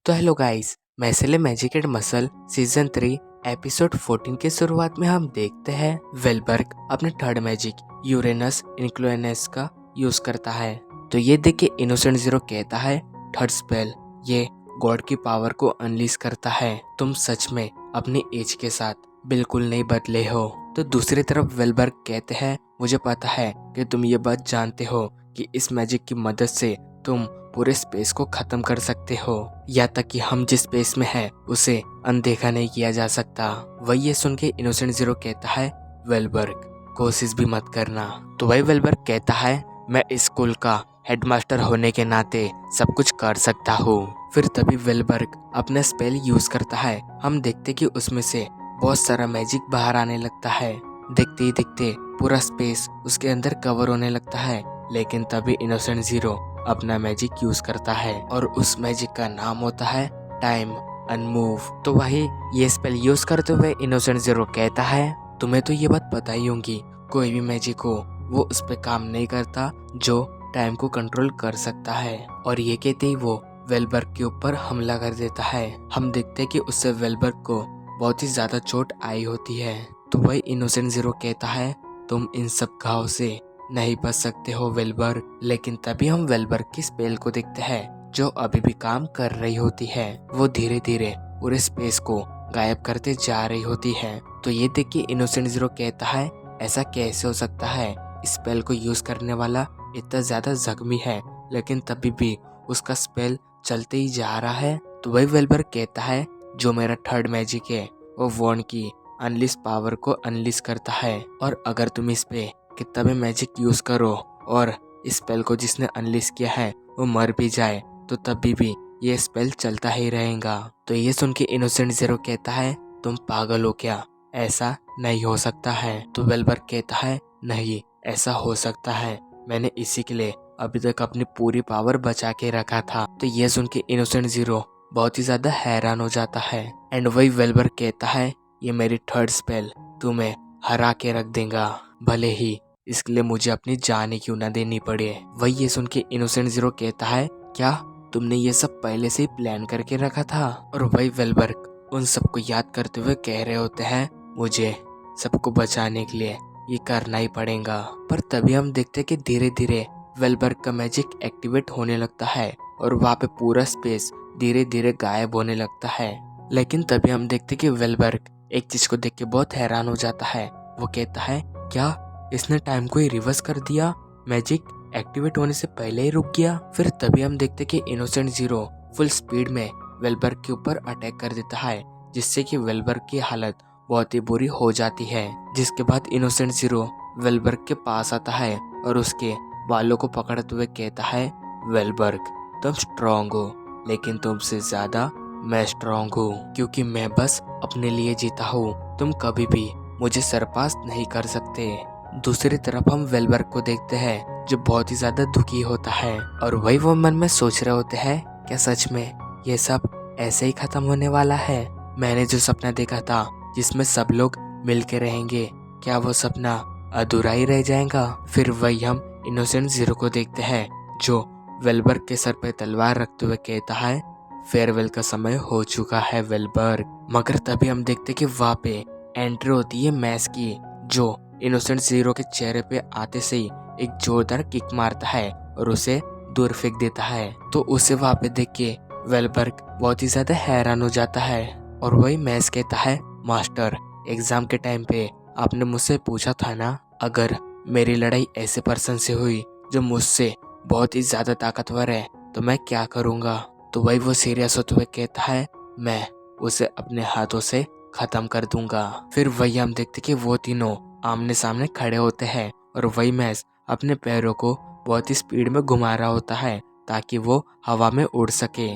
तो hello guys, Mashle magic and muscle season 3 episode 14 के शुरुआत में हम देखते हैं वेलबर्ग अपने थर्ड मैजिक यूरेनस इन्फ्लुएंस का यूज करता है। तो ये देख के इनोसेंट जीरो कहता है थर्ड स्पेल ये गॉड की पावर को अनलीज करता है। तुम सच में अपनी एज के साथ बिल्कुल नहीं बदले हो। तो दूसरी तरफ वेलबर्ग कहते हैं मुझे पता है कि तुम ये बात जानते हो कि इस मैजिक की मदद से तुम पूरे स्पेस को खत्म कर सकते हो, या तक कि हम जिस स्पेस में है उसे अनदेखा नहीं किया जा सकता। वही ये सुन के इनोसेंट जीरो कहता है वेलबर्ग कोशिश भी मत करना। तो वही वेलबर्ग कहता है मैं इस स्कूल का हेडमास्टर होने के नाते सब कुछ कर सकता हूँ। फिर तभी वेलबर्ग अपना स्पेल यूज करता है। हम देखते कि उसमें से बहुत सारा मैजिक बाहर आने लगता है। देखते ही देखते पूरा स्पेस उसके अंदर कवर होने लगता है। लेकिन तभी इनोसेंट जीरो अपना मैजिक यूज करता है और उस मैजिक का नाम होता है टाइम अनमूव। तो वही ये स्पेल यूज करते हुए इनोसेंट जीरो कहता है तुम्हें तो ये बात पता ही होगी कोई भी मैजिक हो वो उस पे काम नहीं करता जो टाइम को कंट्रोल कर सकता है। और ये कहते ही वो वेलबर्ग के ऊपर हमला कर देता है। हम देखते हैं कि उससे वेलबर्ग को बहुत ही ज्यादा चोट आई होती है। तो वही इनोसेंट जीरो कहता है तुम इन सब घाव से नहीं बच सकते हो वेलबर्ग। लेकिन तभी हम वेलबर्ग की स्पेल को देखते हैं जो अभी भी काम कर रही होती है। वो धीरे धीरे पूरे स्पेस को गायब करते जा रही होती है। तो ये देख के इनोसेंट जीरो कहता है ऐसा कैसे हो सकता है, स्पेल को यूज करने वाला इतना ज्यादा जख्मी है लेकिन तभी भी उसका स्पेल चलते ही जा रहा है। तो वही वेलबर्ग कहता है जो मेरा थर्ड मैजिक है वो वॉन की अनलिस पावर को अनलिस करता है, और अगर तुम इस पे कितना भी मैजिक यूज करो और इस स्पेल को जिसने अनलिस किया है वो मर भी जाए तो तभी भी ये स्पेल चलता ही रहेगा। तो ये सुन के इनोसेंट जीरो कहता है तुम पागल हो क्या, ऐसा नहीं हो सकता है। तो वेलबर्ग कहता है नहीं ऐसा हो सकता है, मैंने इसी के लिए अभी तक अपनी पूरी पावर बचा के रखा था। तो ये सुन के इनोसेंट जीरो बहुत ही ज्यादा हैरान हो जाता है। एंड वही वेलबर्ग कहता है ये मेरी थर्ड स्पेल तुम्हें हरा के रख देगा, भले ही इसके लिए मुझे अपनी जान ही क्यों ना देनी पड़े। वही ये सुन के इनोसेंट जीरो कहता है क्या तुमने ये सब पहले से ही प्लान करके रखा था। और वही वेलबर्ग उन सबको याद करते हुए कह रहे होते हैं मुझे सबको बचाने के लिए ये करना ही पड़ेगा। पर तभी हम देखते हैं कि धीरे धीरे वेलबर्ग का मैजिक एक्टिवेट होने लगता है और वहाँ पे पूरा स्पेस धीरे धीरे गायब होने लगता है। लेकिन तभी हम देखते कि वेलबर्ग एक चीज को देख के बहुत हैरान हो जाता है। वो कहता है क्या इसने टाइम को ही रिवर्स कर दिया, मैजिक एक्टिवेट होने से पहले ही रुक गया। फिर तभी हम देखते कि इनोसेंट जीरो फुल स्पीड में वेलबर्ग के ऊपर अटैक कर देता है जिससे कि वेलबर्ग की हालत बहुत ही बुरी हो जाती है। जिसके बाद इनोसेंट जीरो वेलबर्ग के पास आता है और उसके बालों को पकड़ते हुए कहता है वेलबर्ग तुम स्ट्रॉन्ग हो लेकिन तुमसे ज्यादा मैं स्ट्रॉन्ग हूँ क्योंकि मैं बस अपने लिए जीता हूँ, तुम कभी भी मुझे सरपास नहीं कर सकते। दूसरी तरफ हम वेलबर्ग को देखते हैं जो बहुत ही ज्यादा दुखी होता है और वही वो मन में सोच रहे होते हैं क्या सच में ये सब ऐसे ही खत्म होने वाला है। मैंने जो सपना देखा था जिसमें सब लोग मिलके रहेंगे, क्या वो सपना अधूरा ही रह जाएगा। फिर वही हम इनोसेंट जीरो को देखते हैं जो वेलबर्ग के सर पे तलवार रखते हुए कहता है फेयरवेल का समय हो चुका है वेलबर्ग। मगर तभी हम देखते कि वहाँ पे एंट्री होती है मैस की जो इनोसेंट जीरो के चेहरे पे आते से ही एक जोरदार किक मारता है और उसे दूर फेंक देता है। तो उसे वहाँ पे देख के वेलबर्ग बहुत ही ज्यादा हैरान हो जाता है और वही मैस कहता है मास्टर एग्जाम के टाइम पे आपने मुझसे पूछा था ना अगर मेरी लड़ाई ऐसे पर्सन से हुई जो मुझसे बहुत ही ज्यादा ताकतवर है तो मैं क्या करूँगा। तो वही वो सीरियस होते हुए कहता है मैं उसे अपने हाथों से खत्म कर दूंगा। फिर वही हम देखते कि वो तीनों आमने सामने खड़े होते हैं और वही मैस अपने पैरों को बहुत ही स्पीड में घुमा रहा होता है ताकि वो हवा में उड़ सके।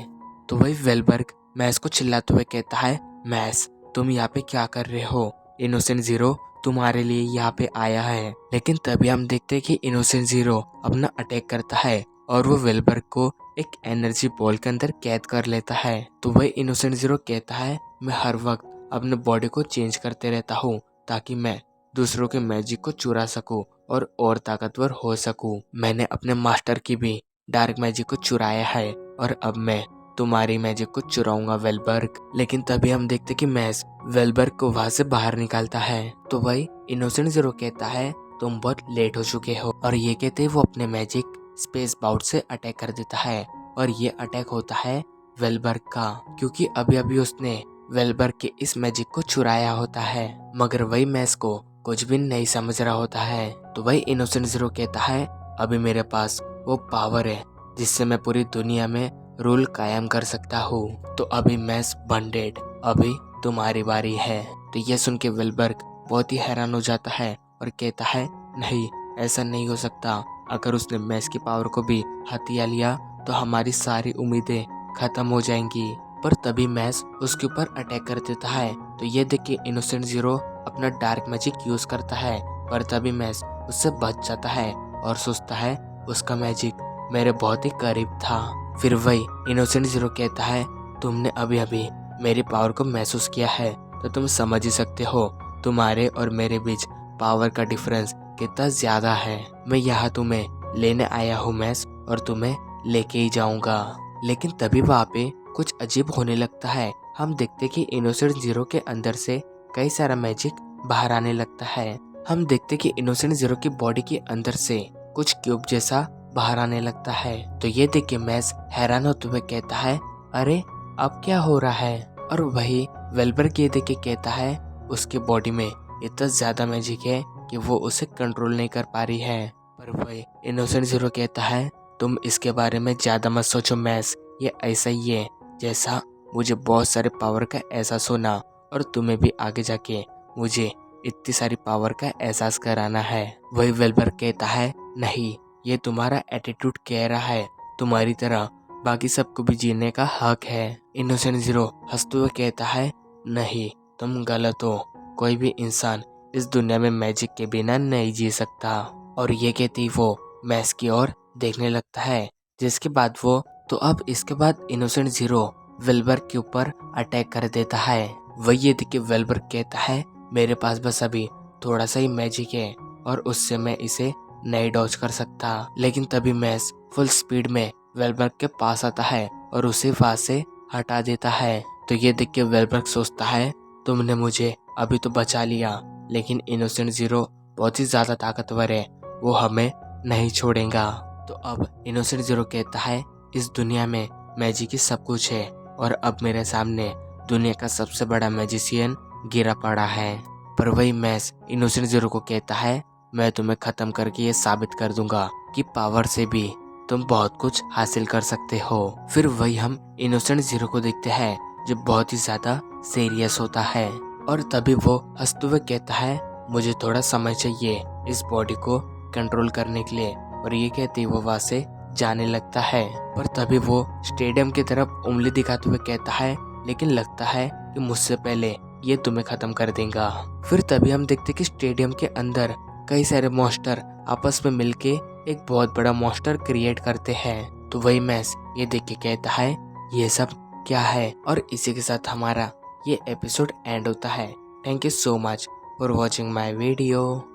तो वही वेलबर्ग मैस को चिल्लाते हुए कहता है मैस तुम यहाँ पे क्या कर रहे हो, इनोसेंट जीरो तुम्हारे लिए यहाँ पे आया है। लेकिन तभी हम देखते हैं कि इनोसेंट जीरो अपना अटैक करता है और वो वेलबर्ग को एक एनर्जी बॉल के अंदर कैद कर लेता है। तो वही इनोसेंट जीरो कहता है मैं हर वक्त अपने बॉडी को चेंज करते रहता हूँ ताकि मैं दूसरों के मैजिक को चुरा सकूं और ताकतवर हो सकूं। मैंने अपने मास्टर की भी डार्क मैजिक को चुराया है और अब मैं तुम्हारी मैजिक को चुराऊंगा वेलबर्ग। लेकिन तभी हम देखते कि मैस वेलबर्ग को वहां से बाहर निकालता है। तो वही इनोसेंट जीरो कहता है तुम बहुत लेट हो चुके हो, और ये कहते ही वो अपने मैजिक स्पेस बाउट से अटैक कर देता है। और ये अटैक होता है वेलबर्ग का, क्योंकि अभी अभी उसने वेलबर्ग के इस मैजिक को चुराया होता है। मगर वही मैस को कुछ भी नहीं समझ रहा होता है। तो वही इनोसेंट जीरो कहता है अभी मेरे पास वो पावर है जिससे मैं पूरी दुनिया में रूल कायम कर सकता हूँ। तो अभी मैस बंडेड, अभी तुम्हारी बारी है। तो ये सुन के वेलबर्ग बहुत ही हैरान हो जाता है और कहता है नहीं, ऐसा नहीं हो सकता। अगर उसने मैस की पावर को भी हथिया लिया तो हमारी सारी उम्मीदें खत्म हो जाएंगी। पर तभी मैस उसके ऊपर अटैक कर देता है। तो ये देख के इनोसेंट जीरो अपना डार्क मैजिक यूज करता है, पर तभी मैस उससे बच जाता है और सोचता है उसका मैजिक मेरे बहुत ही करीब था। फिर वही इनोसेंट जीरो कहता है तुमने अभी अभी मेरी पावर को महसूस किया है, तो तुम समझ ही सकते हो तुम्हारे और मेरे बीच पावर का डिफरेंस कितना ज्यादा है। मैं यहाँ तुम्हें लेने आया हूँ मैस, और तुम्हें लेके ही जाऊंगा। लेकिन तभी वहाँ पे कुछ अजीब होने लगता है। हम देखते कि इनोसेंट जीरो के अंदर से कई सारा मैजिक बाहर आने लगता है। हम देखते कि इनोसेंट जीरो की बॉडी के अंदर से कुछ क्यूब जैसा बाहर आने लगता है। तो ये देख के मैस हैरान होते हुए कहता है अरे अब क्या हो रहा है। और वही वेलबर्ग ये देख के कहता है उसकी बॉडी में इतना ज्यादा मैजिक है कि वो उसे कंट्रोल नहीं कर पा रही है। पर वही इनोसेंट जीरो कहता है तुम इसके बारे में ज्यादा मत सोचो मैस, ये ऐसा ही है जैसा मुझे बहुत सारे पावर का एहसास होना, और तुम्हें भी आगे जाके मुझे इतनी सारी पावर का एहसास कराना है। वही वेलबर्ग कहता है नहीं, ये तुम्हारा एटीट्यूड कह रहा है, तुम्हारी तरह बाकी सबको भी जीने का हक है। इनोसेंट जीरो हंसते हुए कहता है नहीं, तुम गलत हो, कोई भी इंसान इस दुनिया में मैजिक के बिना नहीं जी सकता। और ये कहती वो मैस की ओर देखने लगता है, जिसके बाद वो तो अब इसके बाद इनोसेंट जीरो वेलबर्ग के ऊपर अटैक कर देता है। वही ये देख के वेलबर्ग कहता है मेरे पास बस अभी थोड़ा सा ही मैजिक है और उससे मैं इसे नहीं डॉज कर सकता। लेकिन तभी मैस फुल स्पीड में वेलबर्ग के पास आता है और उसे वहां से हटा देता है। तो ये देख के वेलबर्ग सोचता है तुमने मुझे अभी तो बचा लिया, लेकिन इनोसेंट जीरो बहुत ही ज्यादा ताकतवर है, वो हमें नहीं छोड़ेगा। तो अब इनोसेंट जीरो कहता है इस दुनिया में मैजिक ही सब कुछ है, और अब मेरे सामने दुनिया का सबसे बड़ा मैजिशियन गिरा पड़ा है। पर वही मैस इनोसेंट जीरो को कहता है मैं तुम्हें खत्म करके ये साबित कर दूंगा कि पावर से भी तुम बहुत कुछ हासिल कर सकते हो। फिर वही हम इनोसेंट जीरो को देखते हैं जो बहुत ही ज्यादा सीरियस होता है, और तभी वो हंसते हुए कहता है मुझे थोड़ा समय चाहिए इस बॉडी को कंट्रोल करने के लिए। और ये कहते ही वो वहां से जाने लगता है। पर तभी वो स्टेडियम की तरफ उंगली दिखाते हुए कहता है लेकिन लगता है कि मुझसे पहले ये तुम्हें खत्म कर देगा। फिर तभी हम देखते कि स्टेडियम के अंदर कई सारे मॉन्स्टर आपस में मिलके एक बहुत बड़ा मॉन्स्टर क्रिएट करते हैं। तो वही मैस ये देख के कहता है ये सब क्या है, और इसी के साथ हमारा ये एपिसोड एंड होता है। Thank you so much for watching my video.